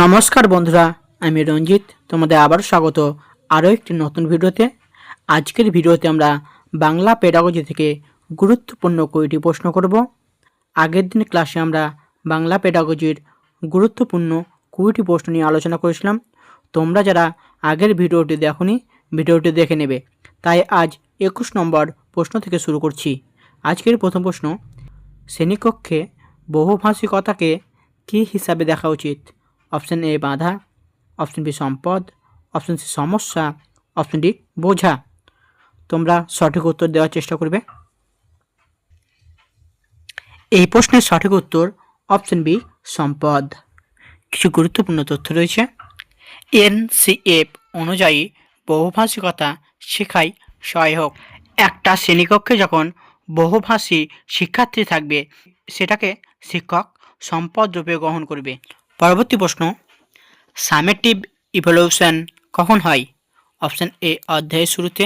নমস্কার বন্ধুরা, আমি রঞ্জিত। তোমাদের আবার স্বাগত আরও একটি নতুন ভিডিওতে। আজকের ভিডিওতে আমরা বাংলা পেডাগজি থেকে গুরুত্বপূর্ণ 20টি প্রশ্ন করব। আগের দিন ক্লাসে আমরা বাংলা পেডাগজির গুরুত্বপূর্ণ 20টি প্রশ্ন নিয়ে আলোচনা করেছিলাম। তোমরা যারা আগের ভিডিওটি দেখোনি, ভিডিওটি দেখে নেবে। তাই আজ 21 নম্বর প্রশ্ন থেকে শুরু করছি। আজকের প্রথম প্রশ্ন, শ্রেণীকক্ষে বহুভাষিকতাকে কী হিসাবে দেখা উচিত? অপশন এ বাধা, অপশন বি সম্পদ, অপশন সি সমস্যা, অপশন ডি বোঝা। তোমরা সঠিক উত্তর দেওয়ার চেষ্টা করবে। এই প্রশ্নের সঠিক উত্তর অপশন বি সম্পদ। কিছু গুরুত্বপূর্ণ তথ্য রয়েছে। এনসিএফ অনুযায়ী বহুভাষিকতা শেখায় সহায়ক। একটা শ্রেণীকক্ষে যখন বহুভাষী শিক্ষার্থী থাকবে, সেটাকে শিক্ষক সম্পদ রূপে গ্রহণ করবে। পরবর্তী প্রশ্ন, সামেটিভ ইভ্যালুয়েশন কখন হয়? অপশন এ অধ্যায়ের শুরুতে,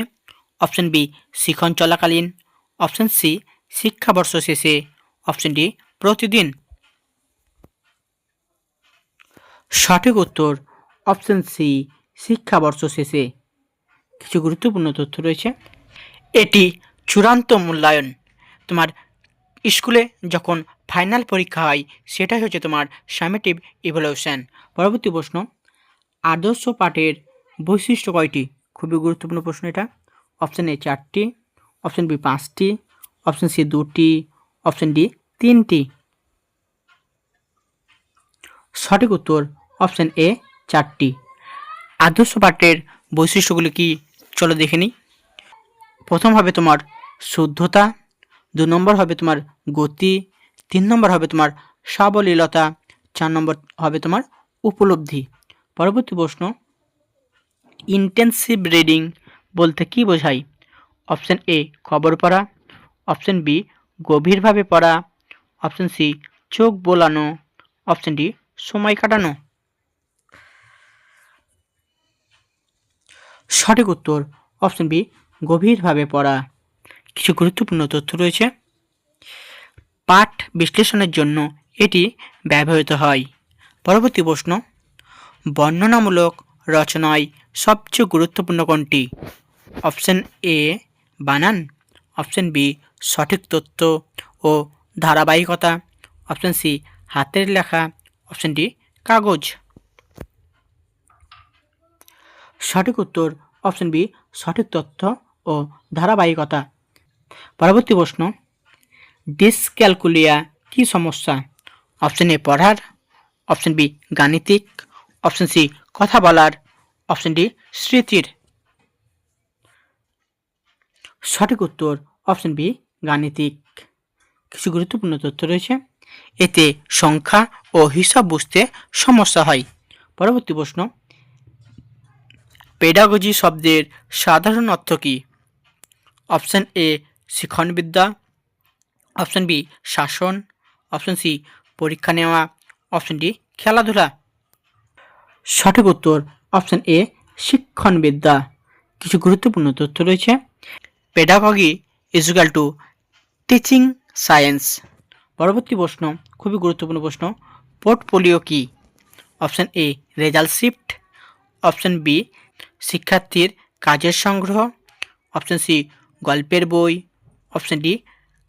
অপশন বি শিখন চলাকালীন, অপশন সি শিক্ষাবর্ষ শেষে, অপশন ডি প্রতিদিন। সঠিক উত্তর অপশন সি শিক্ষাবর্ষ শেষে। কিছু গুরুত্বপূর্ণ তথ্য রয়েছে। এটি চূড়ান্ত মূল্যায়ন। তোমার স্কুলে যখন ফাইনাল পরীক্ষা হয়, সেটাই হচ্ছে তোমার সামেটিভ ইভ্যালুয়েশন। পরবর্তী প্রশ্ন, আদর্শ পাঠের বৈশিষ্ট্য কয়টি? খুবই গুরুত্বপূর্ণ প্রশ্ন এটা। অপশন এ 4টি, অপশন বি 5টি, অপশন সি 2টি, অপশন ডি 3টি। সঠিক উত্তর অপশন এ 4টি। আদর্শ পাঠের বৈশিষ্ট্যগুলি কি, চলো দেখে নিই। প্রথম হবে তোমার শুদ্ধতা, 2 নম্বর হবে তোমার গতি, 3 নম্বর হবে তোমার সাবলীলতা, 4 নম্বর হবে তোমার উপলব্ধি। পরবর্তী প্রশ্ন, ইন্টেন্সিভ রিডিং বলতে কি বোঝায়? অপশন এ খবর পড়া, অপশন বি গভীরভাবে পড়া, অপশন সি চোখ বোলানো, অপশন ডি সময় কাটানো। সঠিক উত্তর অপশন বি গভীরভাবে পড়া। কিছু গুরুত্বপূর্ণ তথ্য রয়েছে। পাঠ বিশ্লেষণের জন্য এটি ব্যবহৃত হয়। পরবর্তী প্রশ্ন, বর্ণনামূলক রচনায় সবচেয়ে গুরুত্বপূর্ণ কোনটি? অপশন এ বানান, অপশন বি সঠিক তথ্য ও ধারাবাহিকতা, অপশন সি হাতের লেখা, অপশন ডি কাগজ। সঠিক উত্তর অপশন বি সঠিক তথ্য ও ধারাবাহিকতা। পরবর্তী প্রশ্ন, ডিসক্যালকুলিয়া কি সমস্যা? অপশন এ পড়ার, অপশন বি গাণিতিক, অপশন সি কথা বলার, অপশন ডি স্মৃতির। সঠিক উত্তর অপশন বি গাণিতিক। কিছু গুরুত্বপূর্ণ তথ্য রয়েছে। এতে সংখ্যা ও হিসাব বুঝতে সমস্যা হয়। পরবর্তী প্রশ্ন, পেডাগজি শব্দের সাধারণ অর্থ কী? অপশন এ শিক্ষণবিদ্যা, অপশন বি শাসন, অপশন সি পরীক্ষা নেওয়া, অপশন ডি খেলাধুলা। সঠিক উত্তর অপশন এ শিক্ষণবিদ্যা। কিছু গুরুত্বপূর্ণ তথ্য রয়েছে। Pedagogy is equal to teaching science. পরবর্তী প্রশ্ন, খুবই গুরুত্বপূর্ণ প্রশ্ন, পোর্টফোলিও কি? Option A result sheet, option B শিক্ষার্থীর কাজের সংগ্রহ, অপশন সি গল্পের বই, অপশন ডি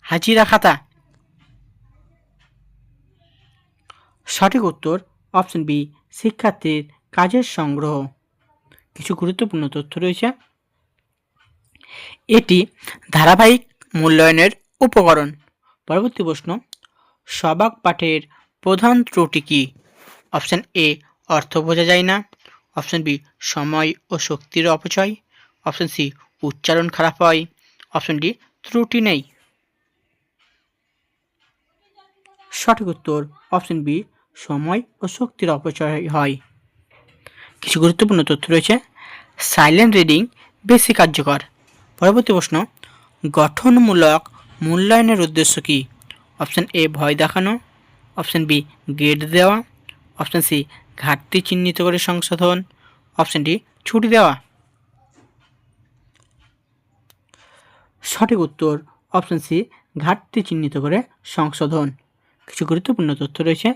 হাজিরা খাতা। সঠিক উত্তর অপশন বি শিক্ষার্থীর কাজের সংগ্রহ। কিছু গুরুত্বপূর্ণ তথ্য রয়েছে। এটি ধারাবাহিক মূল্যায়নের উপকরণ। পরবর্তী প্রশ্ন, সবাক পাঠের প্রধান ত্রুটি কি? অপশন এ অর্থ বোঝা যায় না, অপশন বি সময় ও শক্তির অপচয়, অপশন সি উচ্চারণ খারাপ হয়, অপশন ডি ত্রুটি নেই। সঠিক উত্তর অপশন বি সময় ও শক্তির অপচয় হয়। কিছু গুরুত্বপূর্ণ তথ্য রয়েছে। সাইলেন্ট রিডিং বেশি কার্যকর। পরবর্তী প্রশ্ন, গঠনমূলক মূল্যায়নের উদ্দেশ্য কী? অপশন এ ভয় দেখানো, অপশন বি গ্রেড দেওয়া, অপশন সি ঘাটতি চিহ্নিত করে সংশোধন, অপশন ডি ছুটি দেওয়া। সঠিক উত্তর অপশন সি ঘাটতি চিহ্নিত করে সংশোধন। কিছু গুরুত্বপূর্ণ তথ্য রয়েছে।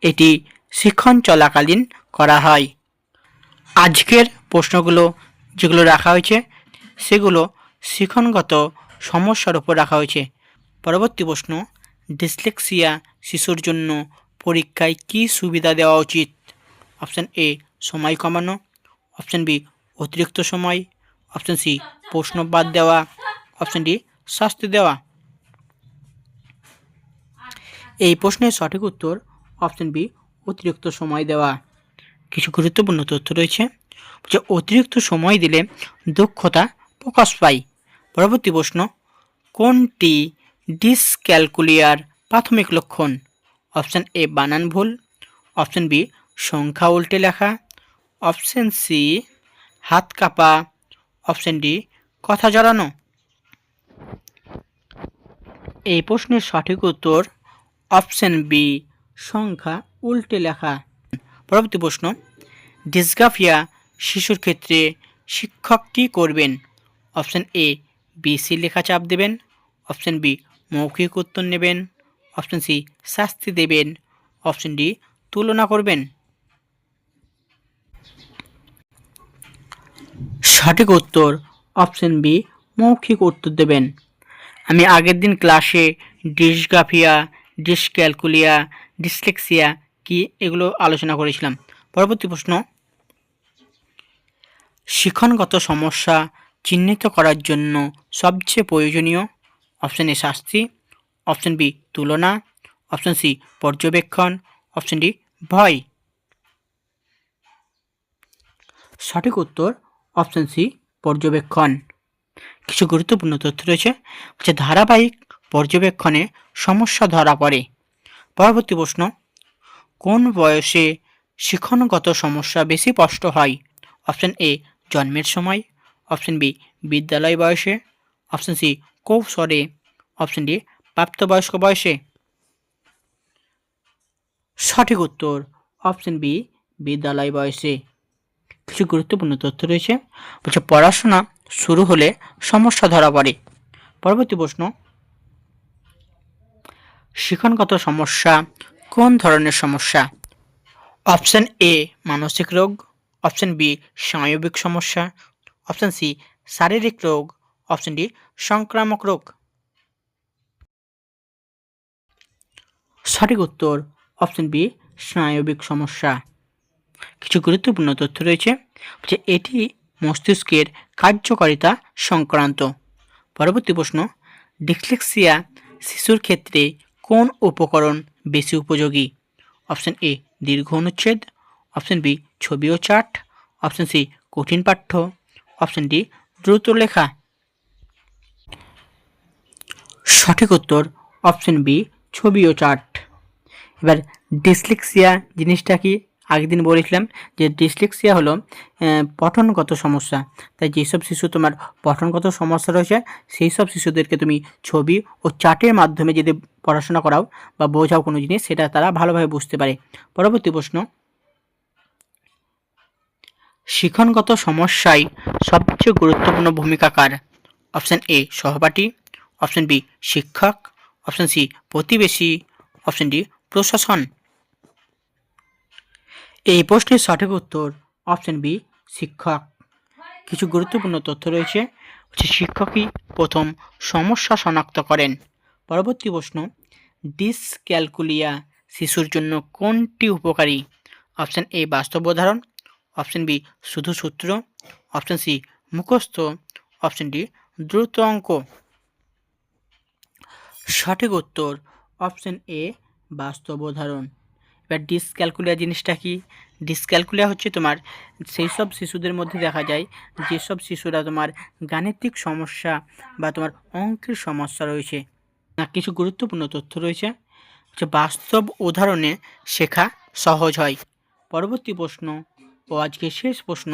এটি শিক্ষণ চলাকালীন করা হয়। আজকের প্রশ্নগুলো যেগুলো রাখা হয়েছে সেগুলো শিক্ষণগত সমস্যার উপর রাখা হয়েছে। পরবর্তী প্রশ্ন, ডিসলেক্সিয়া শিশুর জন্য পরীক্ষায় কী সুবিধা দেওয়া উচিত? অপশান এ, সময় কমানো। অপশান বি, অতিরিক্ত সময়। অপশান সি, প্রশ্ন বাদ দেওয়া। অপশান ডি, শাস্তি দেওয়া। এই প্রশ্নের সঠিক উত্তর অপশান বি, অতিরিক্ত সময় দেওয়া। কিছু গুরুত্বপূর্ণ তথ্য রয়েছে যে অতিরিক্ত সময় দিলে দক্ষতা প্রকাশ পায়। পরবর্তী প্রশ্ন, কোনটি ডিসক্যালকুলিয়ার প্রাথমিক লক্ষণ? অপশান এ, বানান ভুল। অপশান বি, সংখ্যা উল্টে লেখা। অপশান সি, হাত কাঁপা। অপশান ডি, কথা জড়ানো। এই প্রশ্নের সঠিক উত্তর অপশান বি, সংখ্যা উল্টে লেখা। পরবর্তী প্রশ্ন, ডিসগ্রাফিয়া শিশুর ক্ষেত্রে শিক্ষক কী করবেন? অপশান এ, বিসি লেখা চাপ দেবেন। অপশান বি, মৌখিক উত্তর নেবেন। অপশান সি, শাস্তি দেবেন। অপশান ডি, তুলনা করবেন। সঠিক উত্তর অপশান বি, মৌখিক উত্তর দেবেন। আমি আগের দিন ক্লাসে ডিসগ্রাফিয়া, ডিসক্যালকুলিয়া, ডিসলেক্সিয়া কি এগুলো আলোচনা করেছিলাম। পরবর্তী প্রশ্ন, শিক্ষণগত সমস্যা চিহ্নিত করার জন্য সবচেয়ে প্রয়োজনীয়? অপশান এ, শাস্তি। অপশান বি, তুলনা। অপশান সি, পর্যবেক্ষণ। অপশান ডি, ভয়। সঠিক উত্তর অপশান সি, পর্যবেক্ষণ। কিছু গুরুত্বপূর্ণ তথ্য রয়েছে যে ধারাবাহিক পর্যবেক্ষণে সমস্যা ধরা পড়ে। পরবর্তী প্রশ্ন, কোন বয়সে শিক্ষণগত সমস্যা বেশি স্পষ্ট হয়? অপশান এ, জন্মের সময়। অপশান বি, বিদ্যালয় বয়সে। অপশান সি, কৈশোরে। অপশান ডি, প্রাপ্তবয়স্ক বয়সে। সঠিক উত্তর অপশান বি, বিদ্যালয় বয়সে। কিছু গুরুত্বপূর্ণ তথ্য রয়েছে বলছে পড়াশোনা শুরু হলে সমস্যা ধরা পড়ে। পরবর্তী প্রশ্ন, শিক্ষণগত সমস্যা কোন ধরনের সমস্যা? অপশান এ, মানসিক রোগ। অপশান বি, স্নায়বিক সমস্যা। অপশান সি, শারীরিক রোগ। অপশান ডি, সংক্রামক রোগ। সঠিক উত্তর অপশান বি, স্নায়বিক সমস্যা। কিছু গুরুত্বপূর্ণ তথ্য রয়েছে যে এটি মস্তিষ্কের কার্যকারিতা সংক্রান্ত। পরবর্তী প্রশ্ন, ডিসলেক্সিয়া শিশুর ক্ষেত্রে কোন উপকরণ বেশি উপযোগী? অপশান এ, দীর্ঘ অনুচ্ছেদ। অপশান বি, ছবি ও চার্ট। অপশান সি, কঠিন পাঠ্য। অপশান ডি, দ্রুত লেখা। সঠিক উত্তর অপশান বি, ছবি ও চার্ট। এবার ডিসলেক্সিয়া জিনিসটা কি আগের দিন বলেছিলাম যে ডিসলেক্সিয়া হলো পঠনগত সমস্যা। তাই যেসব শিশু তোমার পঠনগত সমস্যা রয়েছে সেই সব শিশুদেরকে তুমি ছবি ও চার্টের মাধ্যমে যদি পড়াশোনা করাও বা বোঝাও কোনো জিনিস সেটা তারা ভালোভাবে বুঝতে পারে। পরবর্তী প্রশ্ন, শিক্ষণগত সমস্যায় সবচেয়ে গুরুত্বপূর্ণ ভূমিকা কার? অপশান এ, সহপাঠী। অপশান বি, শিক্ষক। অপশান সি, প্রতিবেশী। অপশান ডি, প্রশাসন। এই প্রশ্নের সঠিক উত্তর অপশান বি, শিক্ষক। কিছু গুরুত্বপূর্ণ তথ্য রয়েছে শিক্ষকই প্রথম সমস্যা শনাক্ত করেন। পরবর্তী প্রশ্ন, ডিসক্যালকুলিয়া শিশুর জন্য কোনটি উপকারী? অপশান এ, বাস্তব উদাহরণ। অপশান বি, শুধু সূত্র। অপশান সি, মুখস্থ। অপশান ডি, দ্রুত অঙ্ক। সঠিক উত্তর অপশান এ, বাস্তব উদাহরণ। এবার ডিসক্যালকুলিয়া জিনিসটা কি? ডিসক্যালকুলিয়া হচ্ছে তোমার সেই সব শিশুদের মধ্যে দেখা যায় যেসব শিশুরা তোমার গাণিতিক সমস্যা বা তোমার অঙ্কের সমস্যা রয়েছে। কিছু গুরুত্বপূর্ণ তথ্য রয়েছে যে বাস্তব উদাহরণে শেখা সহজ হয়। পরবর্তী প্রশ্ন ও আজকে শেষ প্রশ্ন,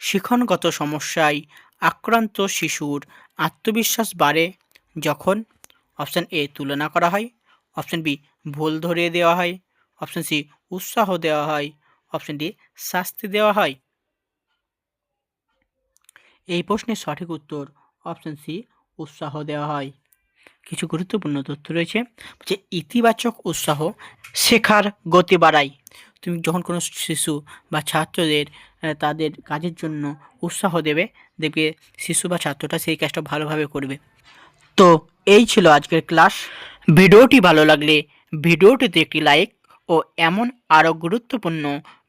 শিক্ষণগত সমস্যায় আক্রান্ত শিশুর আত্মবিশ্বাস বাড়ে যখন? অপশান এ, তুলনা করা হয়। অপশান বি, ভুল ধরিয়ে দেওয়া হয়। অপশান সি, উৎসাহ দেওয়া হয়। অপশান ডি, শাস্তি দেওয়া হয়। এই প্রশ্নের সঠিক উত্তর অপশান সি, উৎসাহ দেওয়া হয়। কিছু গুরুত্বপূর্ণ তথ্য রয়েছে যে ইতিবাচক উৎসাহ শেখার গতি বাড়ায়। তুমি যখন কোনো শিশু বা ছাত্রদের তাদের কাজের জন্য উৎসাহ দেবে, দেখবে শিশু বা ছাত্রটা সেই কাজটা ভালোভাবে করবে। তো এই ছিল আজকের ক্লাস। ভিডিওটি ভালো লাগলে ভিডিওটিতে একটি লাইক ও এমন আরও গুরুত্বপূর্ণ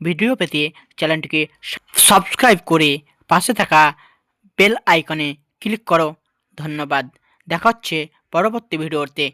ভিডিও পেতে চ্যানেলটিকে সাবস্ক্রাইব করে পাশে থাকা বেল আইকনে ক্লিক করো। ধন্যবাদ। দেখা হচ্ছে পরবর্তী ভিডিওতে।